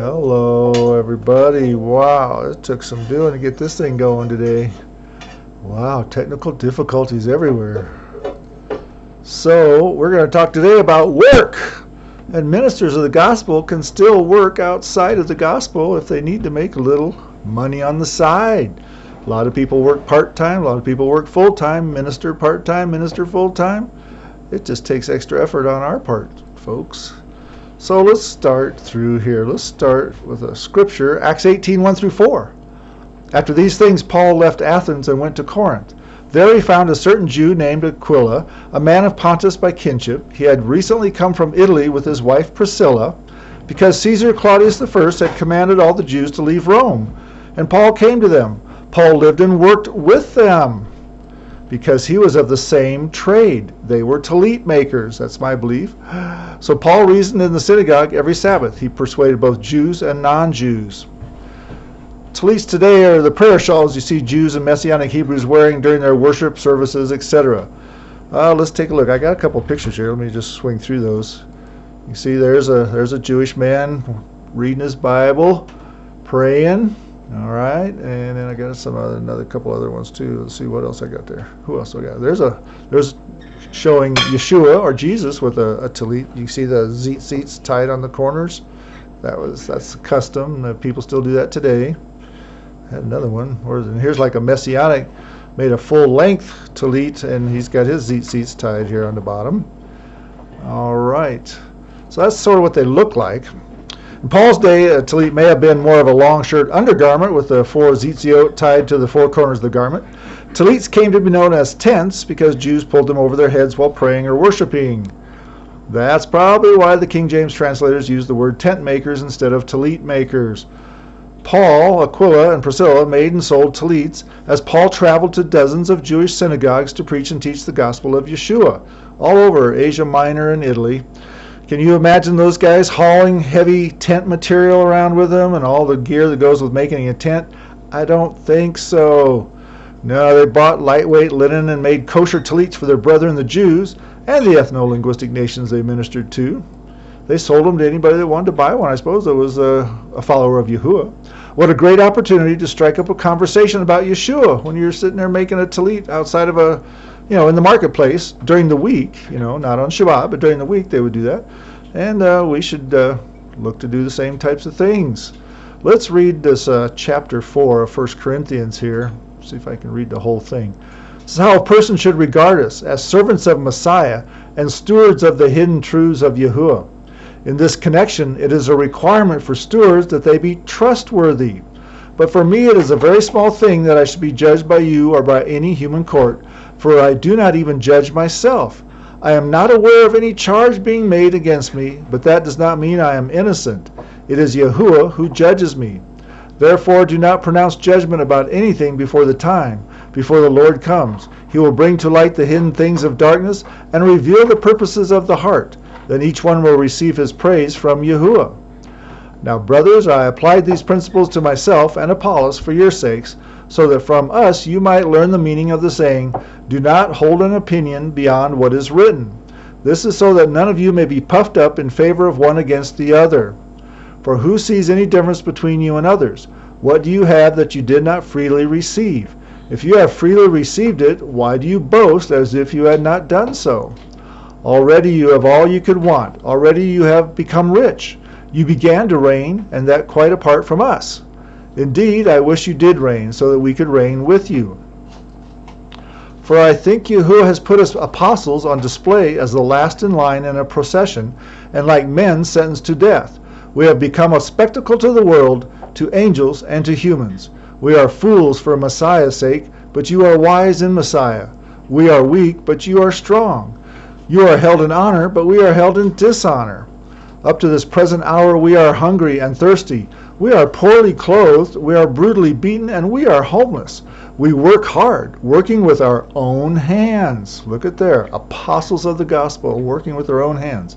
Hello everybody. Wow, it took some doing to get this thing going today. Wow, technical difficulties everywhere. So we're going to talk today about work. And ministers of the gospel can still work outside of the gospel if they need to make a little money on the side. A lot of people work part-time, a lot of people work full-time, minister part-time, minister full-time. It just takes extra effort on our part, folks. So let's start through here. Let's start with a scripture, Acts 18:1-4. After these things, Paul left Athens and went to Corinth. There he found a certain Jew named Aquila, a man of Pontus by kinship. He had recently come from Italy with his wife Priscilla, because Caesar Claudius I had commanded all the Jews to leave Rome. And Paul came to them. Paul lived and worked with them, because he was of the same trade. They were tallit makers, that's my belief. So Paul reasoned in the synagogue every Sabbath. He persuaded both Jews and non-Jews. Tallits today are the prayer shawls you see Jews and Messianic Hebrews wearing during their worship services, etc. Let's take a look. I got a couple pictures here. Let me just swing through those. You see there's a Jewish man reading his Bible, praying. All right, and then I got another couple other ones too. Let's see what else I got there. Who else I got? There's showing Yeshua or Jesus with a tallit. You see the seats tied on the corners. That's the custom. People still do that today. Had another one. Here's like a Messianic, made a full length tallit, and he's got his seats tied here on the bottom. All right, so that's sort of what they look like. In Paul's day, a tallit may have been more of a long shirt undergarment with the four zitziot tied to the four corners of the garment. Tallits came to be known as tents because Jews pulled them over their heads while praying or worshiping. That's probably why the King James translators used the word tent makers instead of tallit makers. Paul, Aquila, and Priscilla made and sold tallits as Paul traveled to dozens of Jewish synagogues to preach and teach the gospel of Yeshua all over Asia Minor and Italy. Can you imagine those guys hauling heavy tent material around with them and all the gear that goes with making a tent? I don't think so. No, they bought lightweight linen and made kosher tallits for their brethren the Jews and the ethno-linguistic nations they ministered to. They sold them to anybody that wanted to buy one, I suppose, that was a follower of Yahuwah. What a great opportunity to strike up a conversation about Yeshua when you're sitting there making a tallit outside of in the marketplace during the week, not on Shabbat, but during the week they would do that. And we should look to do the same types of things. Let's read this chapter 4 of 1 Corinthians here. See if I can read the whole thing. This is how a person should regard us, as servants of Messiah and stewards of the hidden truths of Yahuwah. In this connection, it is a requirement for stewards that they be trustworthy. But for me it is a very small thing that I should be judged by you or by any human court, for I do not even judge myself. I am not aware of any charge being made against me, but that does not mean I am innocent. It is Yahuwah who judges me. Therefore do not pronounce judgment about anything before the time, before the Lord comes. He will bring to light the hidden things of darkness and reveal the purposes of the heart. Then each one will receive his praise from Yahuwah. Now, brothers, I applied these principles to myself and Apollos for your sakes, so that from us you might learn the meaning of the saying, do not hold an opinion beyond what is written. This is so that none of you may be puffed up in favor of one against the other. For who sees any difference between you and others? What do you have that you did not freely receive? If you have freely received it, why do you boast as if you had not done so? Already you have all you could want. Already you have become rich. You began to reign, and that quite apart from us. Indeed, I wish you did reign, so that we could reign with you. For I think Yahuwah has put us apostles on display as the last in line in a procession, and like men sentenced to death. We have become a spectacle to the world, to angels, and to humans. We are fools for Messiah's sake, but you are wise in Messiah. We are weak, but you are strong. You are held in honor, but we are held in dishonor. Up to this present hour we are hungry and thirsty. We are poorly clothed, we are brutally beaten, and we are homeless. We work hard, working with our own hands. Look at there, apostles of the gospel working with their own hands.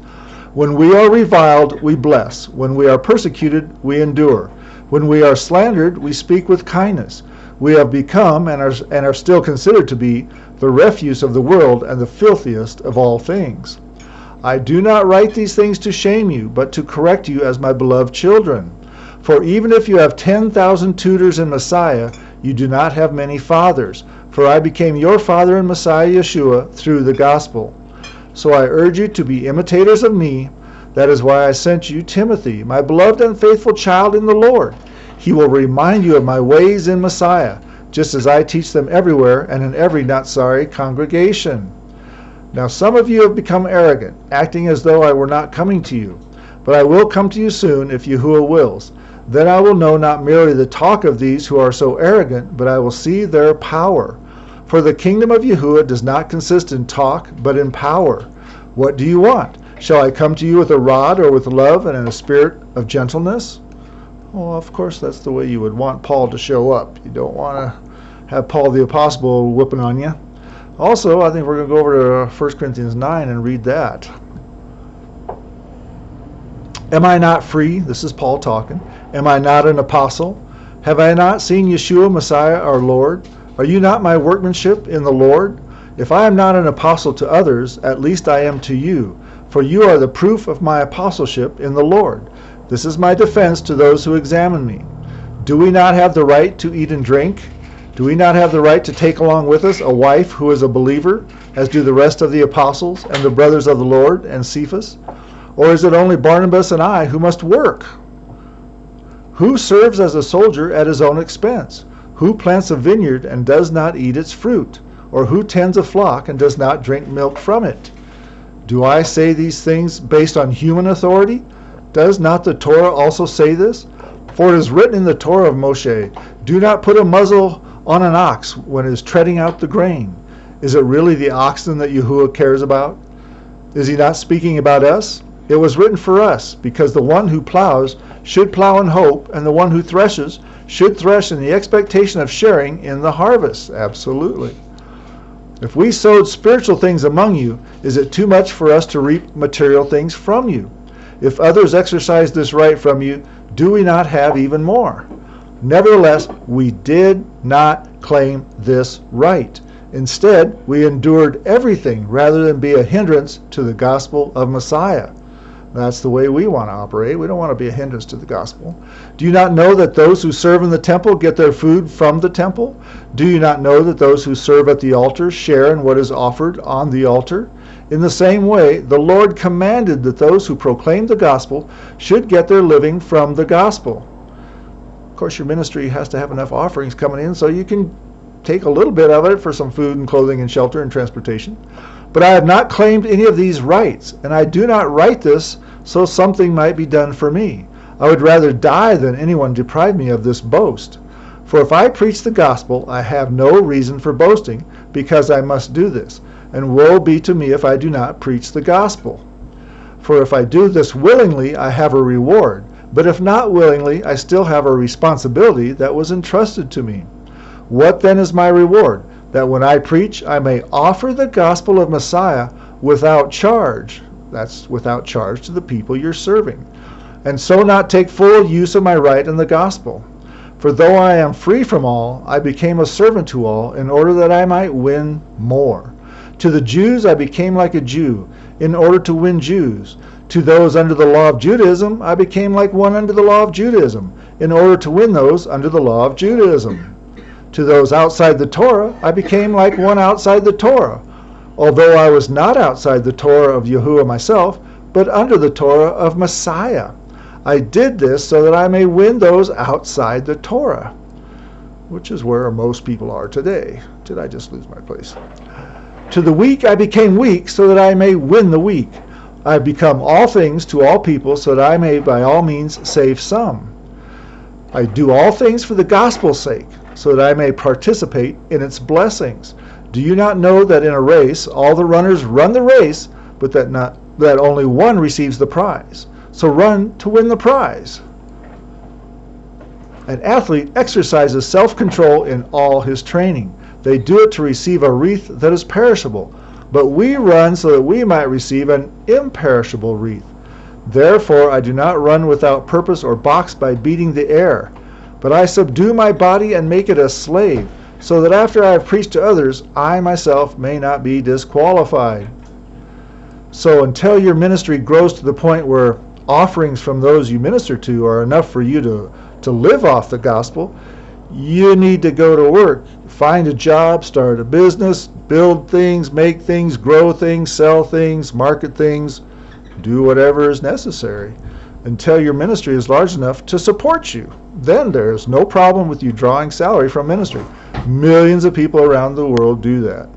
When we are reviled, we bless. When we are persecuted, we endure. When we are slandered, we speak with kindness. We have become, and are still considered to be, the refuse of the world and the filthiest of all things. I do not write these things to shame you, but to correct you as my beloved children. For even if you have 10,000 tutors in Messiah, you do not have many fathers. For I became your father in Messiah Yeshua through the gospel. So I urge you to be imitators of me. That is why I sent you Timothy, my beloved and faithful child in the Lord. He will remind you of my ways in Messiah, just as I teach them everywhere and in every not sorry congregation. Now some of you have become arrogant, acting as though I were not coming to you. But I will come to you soon, if Yahuwah wills. Then I will know not merely the talk of these who are so arrogant, but I will see their power. For the kingdom of Yahuwah does not consist in talk, but in power. What do you want? Shall I come to you with a rod or with love and in a spirit of gentleness? Well, of course, that's the way you would want Paul to show up. You don't want to have Paul the Apostle whipping on you. Also, I think we're going to go over to 1 Corinthians 9 and read that. Am I not free? This is Paul talking. Am I not an apostle? Have I not seen Yeshua, Messiah, our Lord? Are you not my workmanship in the Lord? If I am not an apostle to others, at least I am to you, for you are the proof of my apostleship in the Lord. This is my defense to those who examine me. Do we not have the right to eat and drink? Do we not have the right to take along with us a wife who is a believer, as do the rest of the apostles and the brothers of the Lord and Cephas? Or is it only Barnabas and I who must work? Who serves as a soldier at his own expense? Who plants a vineyard and does not eat its fruit? Or who tends a flock and does not drink milk from it? Do I say these things based on human authority? Does not the Torah also say this? For it is written in the Torah of Moshe, do not put a muzzle on an ox when it is treading out the grain. Is it really the oxen that Yahuwah cares about? Is he not speaking about us? It was written for us, because the one who plows should plow in hope, and the one who threshes should thresh in the expectation of sharing in the harvest. Absolutely. If we sowed spiritual things among you, is it too much for us to reap material things from you? If others exercise this right from you, do we not have even more? Nevertheless, we did not claim this right. Instead, we endured everything rather than be a hindrance to the gospel of Messiah. That's the way we want to operate. We don't want to be a hindrance to the gospel. Do you not know that those who serve in the temple get their food from the temple? Do you not know that those who serve at the altar share in what is offered on the altar? In the same way, the Lord commanded that those who proclaim the gospel should get their living from the gospel. Of course, your ministry has to have enough offerings coming in so you can take a little bit of it for some food and clothing and shelter and transportation. But I have not claimed any of these rights, and I do not write this so something might be done for me. I would rather die than anyone deprive me of this boast. For if I preach the gospel, I have no reason for boasting, because I must do this. And woe be to me if I do not preach the gospel. For if I do this willingly, I have a reward. But if not willingly, I still have a responsibility that was entrusted to me. What then is my reward? That when I preach, I may offer the gospel of Messiah without charge. That's without charge to the people you're serving. And so not take full use of my right in the gospel. For though I am free from all, I became a servant to all in order that I might win more. To the Jews I became like a Jew in order to win Jews. To those under the law of Judaism I became like one under the law of Judaism in order to win those under the law of Judaism. To those outside the Torah I became like one outside the Torah, although I was not outside the Torah of Yahuwah myself, but under the Torah of Messiah. I did this so that I may win those outside the Torah, which is where most people are today. Did I just lose my place? To the weak I became weak so that I may win the weak. I have become all things to all people so that I may by all means save some. I do all things for the gospel's sake, so that I may participate in its blessings. Do you not know that in a race all the runners run the race, but that only one receives the prize? So run to win the prize. An athlete exercises self-control in all his training. They do it to receive a wreath that is perishable, but we run so that we might receive an imperishable wreath. Therefore I do not run without purpose or box by beating the air, but I subdue my body and make it a slave, so that after I have preached to others, I myself may not be disqualified. So until your ministry grows to the point where offerings from those you minister to are enough for you to live off the gospel, you need to go to work. Find a job, start a business, build things, make things, grow things, sell things, market things, do whatever is necessary until your ministry is large enough to support you. Then there's no problem with you drawing salary from ministry. Millions of people around the world do that.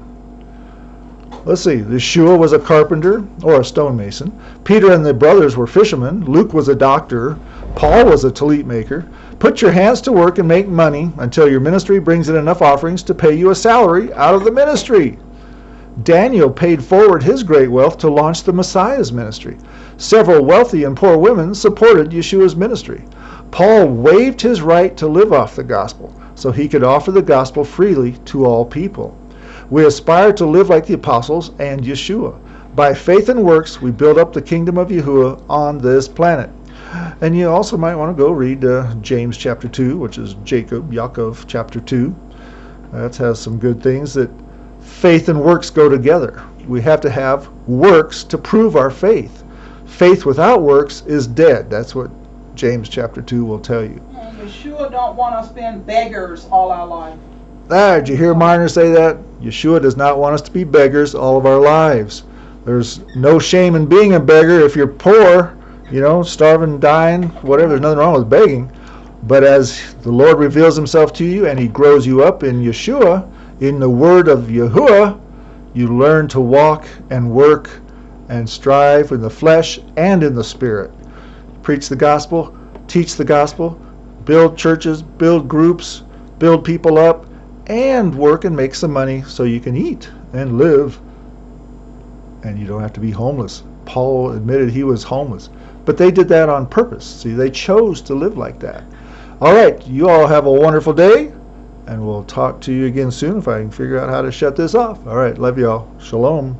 Let's see, Yeshua was a carpenter or a stonemason. Peter and the brothers were fishermen. Luke was a doctor. Paul was a tallit maker. Put your hands to work and make money until your ministry brings in enough offerings to pay you a salary out of the ministry. Daniel paid forward his great wealth to launch the Messiah's ministry. Several wealthy and poor women supported Yeshua's ministry. Paul waived his right to live off the gospel so he could offer the gospel freely to all people. We aspire to live like the apostles and Yeshua. By faith and works, we build up the kingdom of Yahuwah on this planet. And you also might want to go read James chapter 2, which is Yaakov chapter 2. That has some good things, that faith and works go together. We have to have works to prove our faith. Faith without works is dead. That's what James chapter 2 will tell you. Yeshua don't want us being beggars all our life. Did you hear Marner say that? Yeshua does not want us to be beggars all of our lives. There's no shame in being a beggar if you're poor, starving, dying, whatever. There's nothing wrong with begging. But as the Lord reveals himself to you and he grows you up in Yeshua, in the word of Yahuwah, you learn to walk and work and strive in the flesh and in the spirit. Preach the gospel, teach the gospel, build churches, build groups, build people up, and work and make some money so you can eat and live. And you don't have to be homeless. Paul admitted he was homeless. But they did that on purpose. See, they chose to live like that. All right, you all have a wonderful day, and we'll talk to you again soon if I can figure out how to shut this off. All right, love y'all. Shalom.